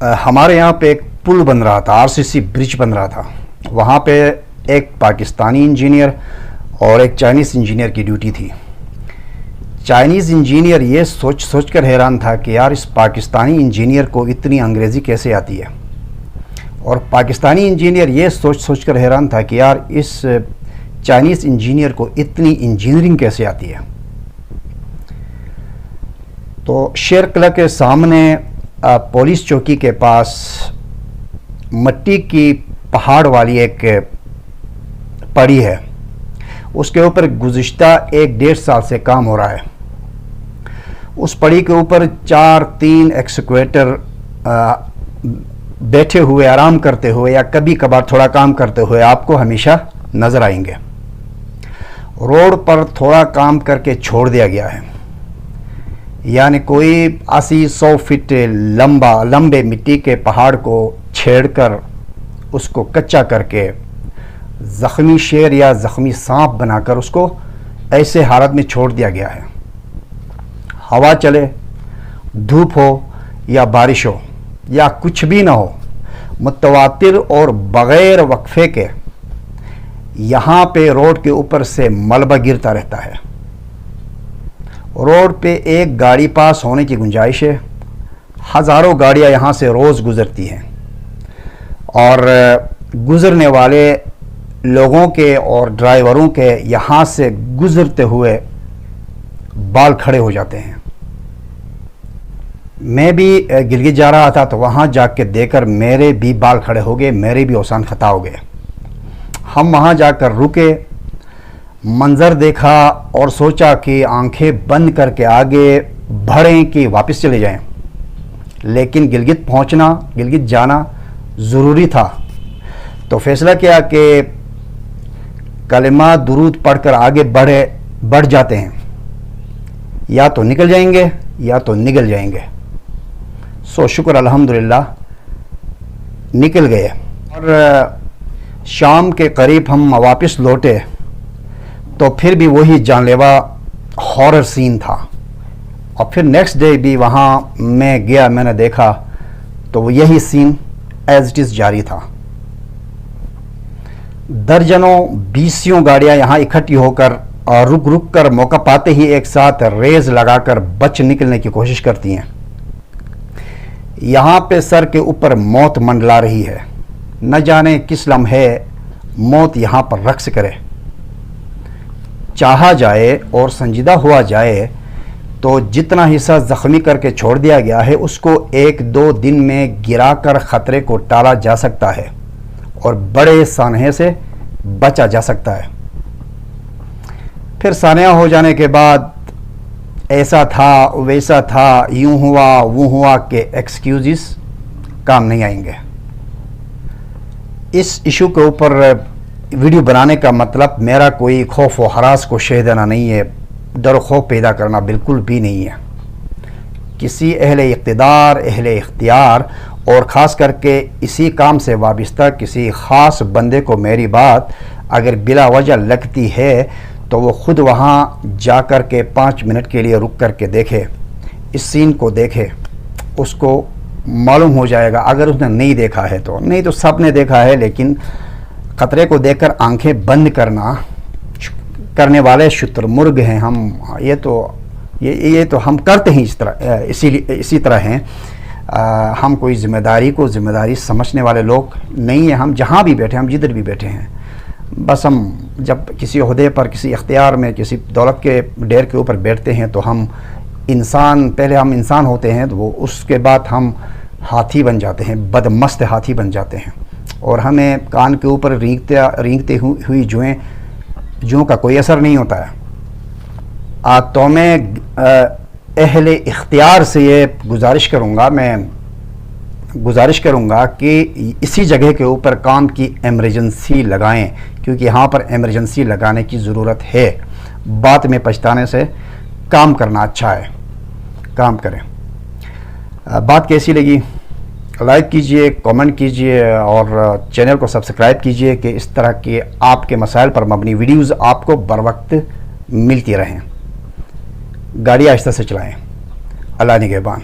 ہمارے یہاں پہ ایک پل بن رہا تھا, RCC برج بن رہا تھا. وہاں پہ ایک پاکستانی انجینئر اور ایک چائنیز انجینئر کی ڈیوٹی تھی. چائنیز انجینئر یہ سوچ کر حیران تھا کہ یار اس پاکستانی انجینئر کو اتنی انگریزی کیسے آتی ہے, اور پاکستانی انجینئر یہ سوچ کر حیران تھا کہ یار اس چائنیز انجینئر کو اتنی انجینئرنگ کیسے آتی ہے. تو شیر قلعہ کے سامنے پولیس چوکی کے پاس مٹی کی پہاڑ والی ایک پڑی ہے, اس کے اوپر گزشتہ 1-1.5 سال سے کام ہو رہا ہے. اس پڑی کے اوپر 4-3 ایکسکویٹر بیٹھے ہوئے آرام کرتے ہوئے یا کبھی کبھار تھوڑا کام کرتے ہوئے آپ کو ہمیشہ نظر آئیں گے. روڈ پر تھوڑا کام کر کے چھوڑ دیا گیا ہے, یعنی کوئی 80-100 فٹ لمبے مٹی کے پہاڑ کو چھیڑ کر اس کو کچا کر کے زخمی شیر یا زخمی سانپ بنا کر اس کو ایسے حالت میں چھوڑ دیا گیا ہے. ہوا چلے, دھوپ ہو یا بارش ہو یا کچھ بھی نہ ہو, متواتر اور بغیر وقفے کے یہاں پہ روڈ کے اوپر سے ملبہ گرتا رہتا ہے. روڈ پہ ایک گاڑی پاس ہونے کی گنجائش ہے, ہزاروں گاڑیاں یہاں سے روز گزرتی ہیں, اور گزرنے والے لوگوں کے اور ڈرائیوروں کے یہاں سے گزرتے ہوئے بال کھڑے ہو جاتے ہیں. میں بھی گلگت جا رہا تھا تو وہاں جا کے دیکھ کر میرے بھی بال کھڑے ہو گئے, میرے بھی اوسان خطا ہو گئے. ہم وہاں جا کر رکے, منظر دیکھا اور سوچا کہ آنکھیں بند کر کے آگے بڑھیں کہ واپس چلے جائیں, لیکن گلگت جانا ضروری تھا. تو فیصلہ کیا کہ کلمہ درود پڑھ کر آگے بڑھ جاتے ہیں, یا تو نکل جائیں گے یا تو نگل جائیں گے. سو شکر الحمدللہ نکل گئے, اور شام کے قریب ہم واپس لوٹے تو پھر بھی وہی جان لیوا ہارر سین تھا. اور پھر نیکسٹ ڈے بھی وہاں میں گیا, میں نے دیکھا تو یہی سین ایز اٹ از جاری تھا. درجنوں 20 گاڑیاں یہاں اکٹھی ہو کر اور رک کر موقع پاتے ہی ایک ساتھ ریز لگا کر بچ نکلنے کی کوشش کرتی ہیں. یہاں پہ سر کے اوپر موت منڈلا رہی ہے, نہ جانے کس لمحے موت یہاں پر رقص کرے. چاہا جائے اور سنجیدہ ہوا جائے تو جتنا حصہ زخمی کر کے چھوڑ دیا گیا ہے اس کو 1-2 دن میں گرا کر خطرے کو ٹالا جا سکتا ہے اور بڑے سانحے سے بچا جا سکتا ہے. پھر سانحہ ہو جانے کے بعد ایسا تھا ویسا تھا, یوں ہوا وہ ہوا کہ ایکسکیوزز کام نہیں آئیں گے. اس ایشو کے اوپر ویڈیو بنانے کا مطلب میرا کوئی خوف و ہراس کو شہ دینا نہیں ہے, ڈر و خوف پیدا کرنا بالکل بھی نہیں ہے. کسی اہل اقتدار, اہل اختیار اور خاص کر کے اسی کام سے وابستہ کسی خاص بندے کو میری بات اگر بلا وجہ لگتی ہے تو وہ خود وہاں جا کر کے 5 منٹ کے لیے رک کر کے دیکھے, اس سین کو دیکھے, اس کو معلوم ہو جائے گا. اگر اس نے نہیں دیکھا ہے تو نہیں, تو سب نے دیکھا ہے, لیکن خطرے کو دیکھ کر آنکھیں بند کرنے والے شتر مرغ ہیں ہم. یہ تو ہم کرتے ہیں اسی طرح ہیں. ہم کوئی ذمہ داری سمجھنے والے لوگ نہیں ہیں. ہم جہاں بھی بیٹھے, ہم جدھر بھی بیٹھے ہیں, بس ہم جب کسی عہدے پر, کسی اختیار میں, کسی دولت کے ڈیر کے اوپر بیٹھتے ہیں تو ہم پہلے ہم انسان ہوتے ہیں, تو اس کے بعد ہم ہاتھی بن جاتے ہیں, بدمست ہاتھی بن جاتے ہیں, اور ہمیں کان کے اوپر رینگتے ہوئی جوؤں کا کوئی اثر نہیں ہوتا ہے. تو میں اہل اختیار سے یہ گزارش کروں گا کہ اسی جگہ کے اوپر کام کی ایمرجنسی لگائیں, کیونکہ یہاں پر ایمرجنسی لگانے کی ضرورت ہے. بعد میں پچھتانے سے کام کرنا اچھا ہے, کام کریں. بات کیسی لگی لائک کیجئے, کامنٹ کیجئے اور چینل کو سبسکرائب کیجئے کہ اس طرح کے آپ کے مسائل پر مبنی ویڈیوز آپ کو بر وقت ملتی رہیں. گاڑی آہستہ سے چلائیں. اللہ نگہبان.